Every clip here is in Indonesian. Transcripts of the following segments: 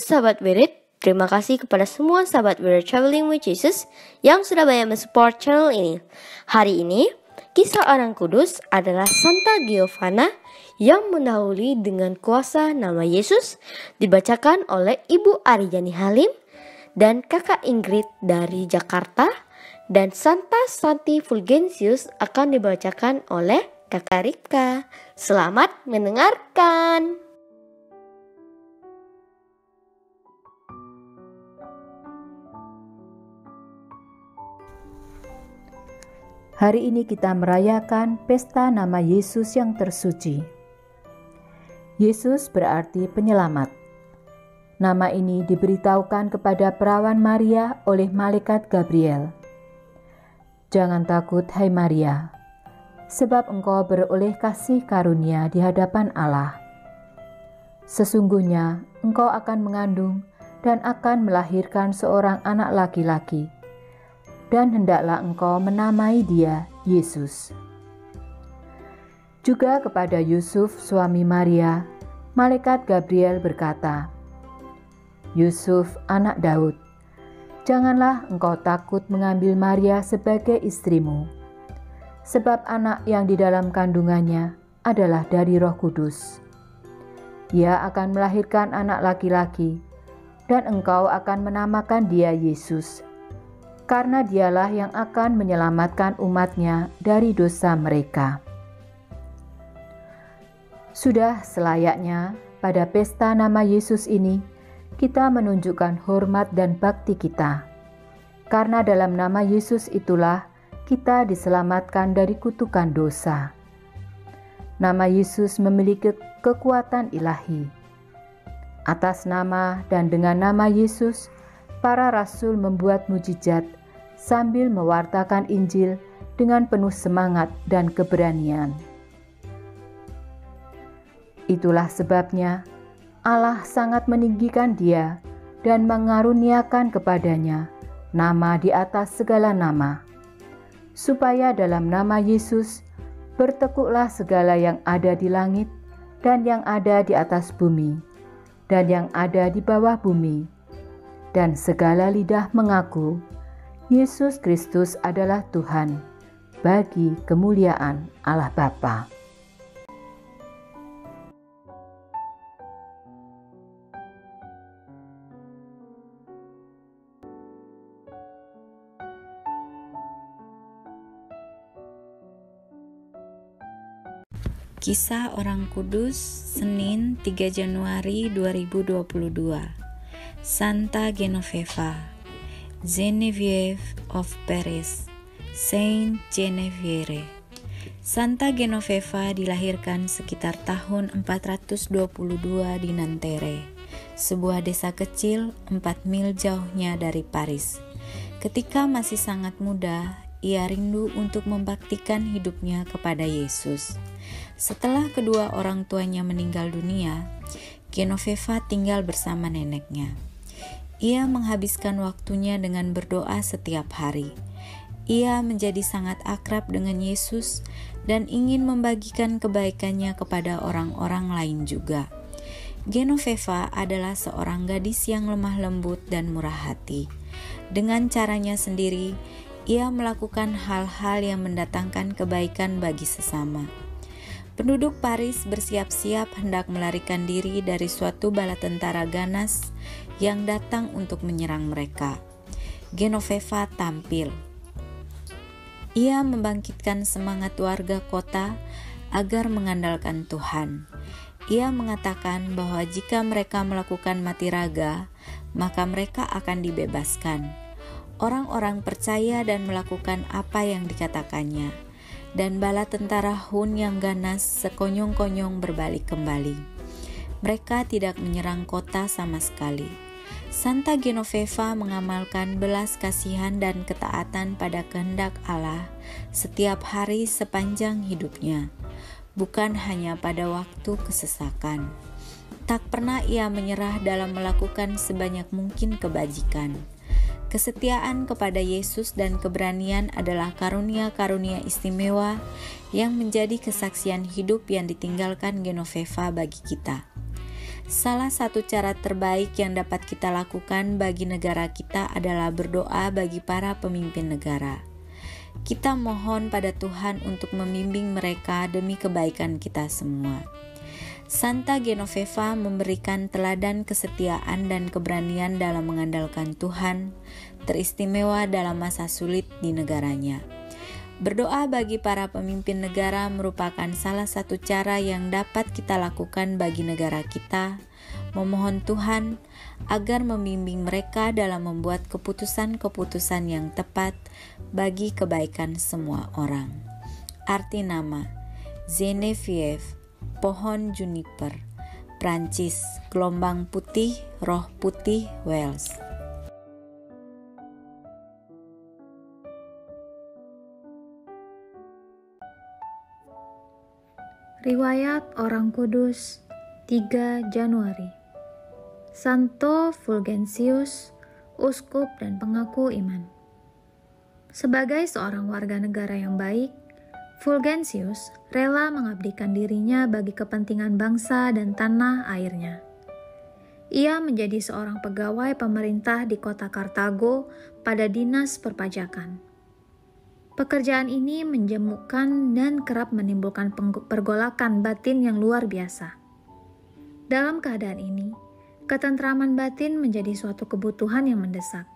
sahabat Wirid, terima kasih kepada semua sahabat Wirid Traveling with Jesus yang sudah banyak mensupport channel ini. Hari ini, kisah orang kudus adalah Santa Giovanna yang mendahului dengan kuasa nama Yesus, dibacakan oleh Ibu Arijani Halim dan Kakak Ingrid dari Jakarta, dan Santa Santi Fulgensius akan dibacakan oleh Kakak Ripka. Selamat mendengarkan. Hari ini kita merayakan pesta nama Yesus yang tersuci. Yesus berarti penyelamat. Nama ini diberitahukan kepada perawan Maria oleh malaikat Gabriel. Jangan takut, hai Maria, sebab engkau beroleh kasih karunia di hadapan Allah. Sesungguhnya engkau akan mengandung dan akan melahirkan seorang anak laki-laki, dan hendaklah engkau menamai dia Yesus. Juga kepada Yusuf suami Maria, malaikat Gabriel berkata, Yusuf anak Daud, janganlah engkau takut mengambil Maria sebagai istrimu, sebab anak yang di dalam kandungannya adalah dari Roh Kudus. Ia akan melahirkan anak laki-laki, dan engkau akan menamakan dia Yesus, karena dialah yang akan menyelamatkan umatnya dari dosa mereka. Sudah selayaknya pada pesta nama Yesus ini, kita menunjukkan hormat dan bakti kita. Karena dalam nama Yesus itulah kita diselamatkan dari kutukan dosa. Nama Yesus memiliki kekuatan ilahi. Atas nama dan dengan nama Yesus, para rasul membuat mujizat sambil mewartakan Injil dengan penuh semangat dan keberanian. Itulah sebabnya Allah sangat meninggikan dia dan mengaruniakan kepadanya nama di atas segala nama, supaya dalam nama Yesus bertekuklah segala yang ada di langit dan yang ada di atas bumi dan yang ada di bawah bumi, dan segala lidah mengaku Yesus Kristus adalah Tuhan, bagi kemuliaan Allah Bapa. Kisah Orang Kudus, Senin 3 Januari 2022. Santa Genoveva, Genevieve of Paris, Saint Genevieve. Santa Genoveva dilahirkan sekitar tahun 422 di Nanterre, sebuah desa kecil 4 mil jauhnya dari Paris. Ketika masih sangat muda, ia rindu untuk membaktikan hidupnya kepada Yesus. Setelah kedua orang tuanya meninggal dunia, Genoveva tinggal bersama neneknya. Ia menghabiskan waktunya dengan berdoa setiap hari. Ia menjadi sangat akrab dengan Yesus dan ingin membagikan kebaikannya kepada orang-orang lain juga. Genoveva adalah seorang gadis yang lemah lembut dan murah hati. Dengan caranya sendiri, ia melakukan hal-hal yang mendatangkan kebaikan bagi sesama. Penduduk Paris bersiap-siap hendak melarikan diri dari suatu bala tentara ganas yang datang untuk menyerang mereka. Genoveva tampil. Ia membangkitkan semangat warga kota agar mengandalkan Tuhan. Ia mengatakan bahwa jika mereka melakukan mati raga, maka mereka akan dibebaskan. Orang-orang percaya dan melakukan apa yang dikatakannya, dan bala tentara Hun yang ganas sekonyong-konyong berbalik kembali. Mereka tidak menyerang kota sama sekali. Santa Genoveva mengamalkan belas kasihan dan ketaatan pada kehendak Allah setiap hari sepanjang hidupnya, bukan hanya pada waktu kesesakan. Tak pernah ia menyerah dalam melakukan sebanyak mungkin kebajikan. Kesetiaan kepada Yesus dan keberanian adalah karunia-karunia istimewa yang menjadi kesaksian hidup yang ditinggalkan Genoveva bagi kita. Salah satu cara terbaik yang dapat kita lakukan bagi negara kita adalah berdoa bagi para pemimpin negara. Kita mohon pada Tuhan untuk membimbing mereka demi kebaikan kita semua. Santa Genoveva memberikan teladan kesetiaan dan keberanian dalam mengandalkan Tuhan, teristimewa dalam masa sulit di negaranya. Berdoa bagi para pemimpin negara merupakan salah satu cara yang dapat kita lakukan bagi negara kita, memohon Tuhan agar membimbing mereka dalam membuat keputusan-keputusan yang tepat bagi kebaikan semua orang. Arti nama: Genevieve, pohon juniper. Prancis, gelombang putih, roh putih, Wales. Riwayat Orang Kudus 3 Januari. Santo Fulgentius, uskup dan pengaku iman. Sebagai seorang warga negara yang baik, Fulgentius rela mengabdikan dirinya bagi kepentingan bangsa dan tanah airnya. Ia menjadi seorang pegawai pemerintah di kota Kartago pada dinas perpajakan. Pekerjaan ini menjemukkan dan kerap menimbulkan pergolakan batin yang luar biasa. Dalam keadaan ini, ketentraman batin menjadi suatu kebutuhan yang mendesak.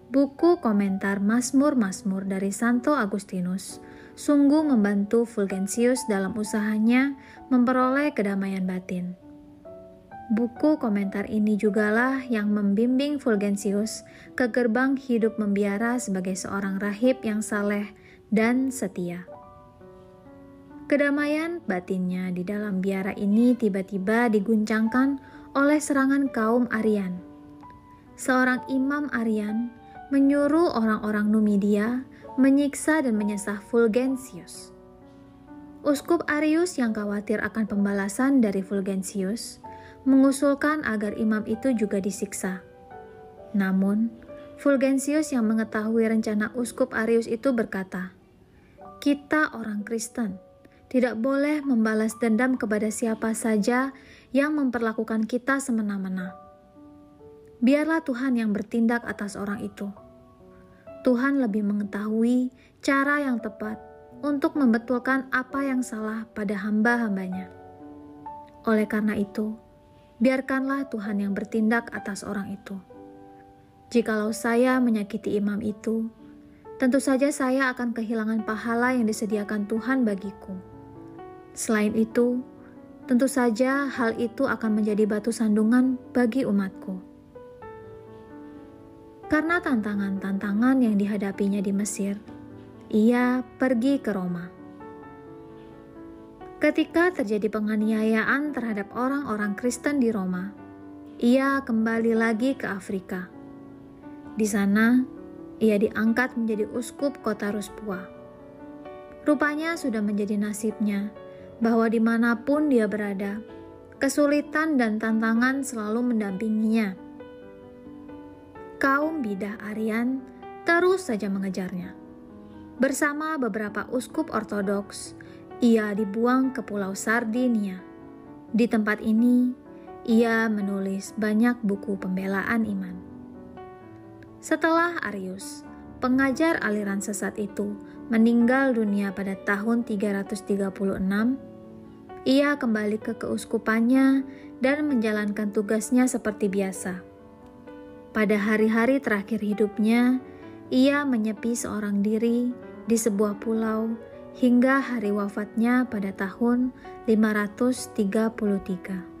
Buku komentar Mazmur-Mazmur dari Santo Agustinus sungguh membantu Fulgentius dalam usahanya memperoleh kedamaian batin. Buku komentar ini jugalah yang membimbing Fulgentius ke gerbang hidup membiara sebagai seorang rahib yang saleh dan setia. Kedamaian batinnya di dalam biara ini tiba-tiba diguncangkan oleh serangan kaum Arian. Seorang imam Arian menyuruh orang-orang Numidia menyiksa dan menyesah Fulgentius. Uskup Arius yang khawatir akan pembalasan dari Fulgentius mengusulkan agar imam itu juga disiksa. Namun, Fulgentius yang mengetahui rencana uskup Arius itu berkata, "Kita orang Kristen tidak boleh membalas dendam kepada siapa saja yang memperlakukan kita semena-mena. Biarlah Tuhan yang bertindak atas orang itu. Tuhan lebih mengetahui cara yang tepat untuk membetulkan apa yang salah pada hamba-hambanya. Oleh karena itu, biarkanlah Tuhan yang bertindak atas orang itu. Jikalau saya menyakiti imam itu, tentu saja saya akan kehilangan pahala yang disediakan Tuhan bagiku. Selain itu, tentu saja hal itu akan menjadi batu sandungan bagi umatku." Karena tantangan-tantangan yang dihadapinya di Mesir, ia pergi ke Roma. Ketika terjadi penganiayaan terhadap orang-orang Kristen di Roma, ia kembali lagi ke Afrika. Di sana, ia diangkat menjadi uskup kota Ruspua. Rupanya sudah menjadi nasibnya bahwa dimanapun dia berada, kesulitan dan tantangan selalu mendampinginya. Kaum bidah Arian terus saja mengejarnya. Bersama beberapa uskup ortodoks, ia dibuang ke Pulau Sardinia. Di tempat ini, ia menulis banyak buku pembelaan iman. Setelah Arius, pengajar aliran sesat itu, meninggal dunia pada tahun 336, ia kembali ke keuskupannya dan menjalankan tugasnya seperti biasa. Pada hari-hari terakhir hidupnya, ia menyepi seorang diri di sebuah pulau hingga hari wafatnya pada tahun 533.